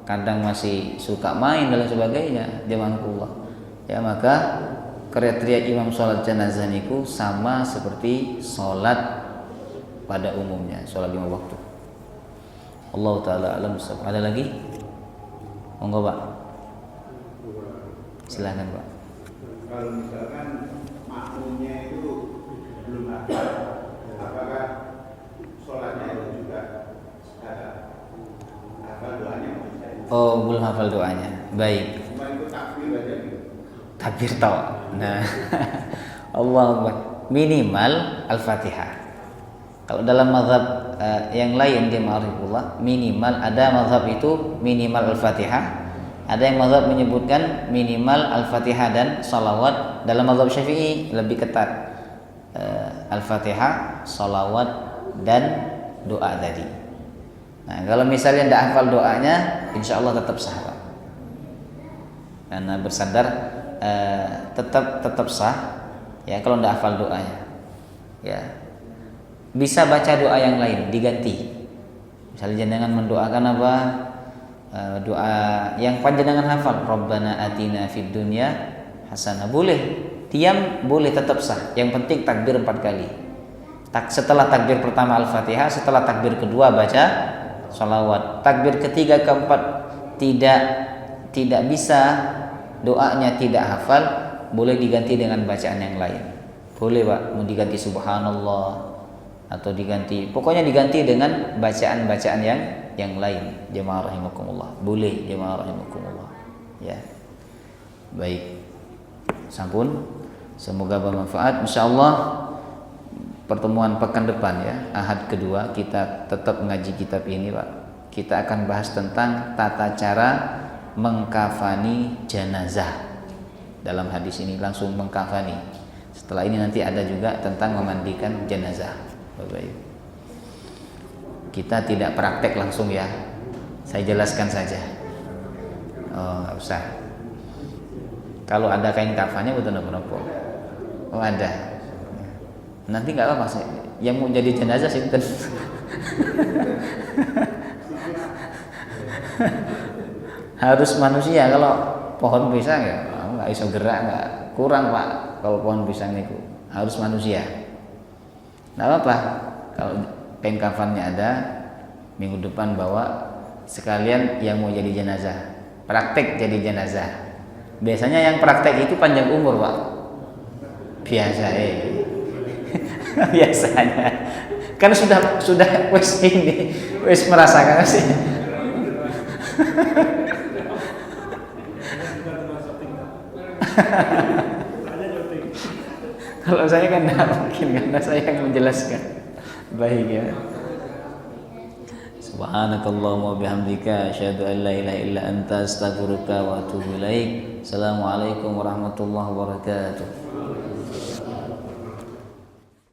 Kadang masih suka main dan sebagainya. Jemaah rahimakumullah. Ya, maka kriteria imam sholat jenazah niku sama seperti sholat pada umumnya, sholat 5 waktu. Allah taala alam. Ada lagi? Monggo Pak. Silakan Pak. Kalau misalkan makmumnya itu belum hafal, apakah sholatnya itu juga ada hafal doanya? Oh, belum hafal doanya. Baik. Cuma itu takbir aja gitu. Takbir tahu. Nah, Allahu Akbar. Minimal Al-Fatihah. Kalau dalam mazhab yang lain jemaah minimal, ada mazhab itu minimal Al-Fatihah, ada yang mazhab menyebutkan minimal Al-Fatihah dan salawat. Dalam mazhab Syafi'i lebih ketat, Al-Fatihah, salawat dan doa tadi. Nah, kalau misalnya tidak hafal doanya, insya Allah tetap sah Pak. Karena bersandar tetap sah ya kalau tidak hafal doanya. Ya. Bisa baca doa yang lain diganti. Misalnya jenengan mendoakan apa? Doa yang panjenengan hafal, Rabbana atina fid dunya hasanah, boleh. diam boleh tetap sah. Yang penting takbir 4 kali. Setelah takbir pertama Al-Fatihah, setelah takbir kedua baca sholawat. Takbir ketiga keempat tidak bisa, doanya tidak hafal, boleh diganti dengan bacaan yang lain. Boleh Pak, mau diganti subhanallah atau pokoknya diganti dengan bacaan-bacaan yang lain. Jemaah rahimakumullah. Boleh jemaah rahimakumullah. Ya. Baik. Sampun. Semoga bermanfaat. Insyaallah pertemuan pekan depan ya, Ahad kedua kita tetap mengaji kitab ini Pak. Kita akan bahas tentang tata cara mengkafani jenazah. Dalam hadis ini langsung mengkafani. Setelah ini nanti ada juga tentang memandikan jenazah. Baik. Kita tidak praktek langsung ya. Saya jelaskan saja. Oh, nggak usah. Kalau ada kain kafannya betul nopo. Oh ada. Nanti nggak apa-apa sih. Yang mau jadi jenazah sih betul. Harus manusia. Kalau pohon pisang ya nggak bisa gerak, nggak kurang Pak. Kalau pohon pisang itu harus manusia. Nggak apa-apa. Kalau kain kafannya ada, minggu depan bawa sekalian yang mau jadi jenazah. Praktek jadi jenazah. Biasanya yang praktek itu panjang umur Pak. Biasa biasanya. Kan sudah wes merasakan sih. Kalau saya kan tidak mungkin karena saya yang menjelaskan. Baik ya. Subhanakallahumma bihamdika asyhadu an la ilaha illa anta astaghfiruka wa atubu ilaik. Assalamualaikum warahmatullahi wabarakatuh.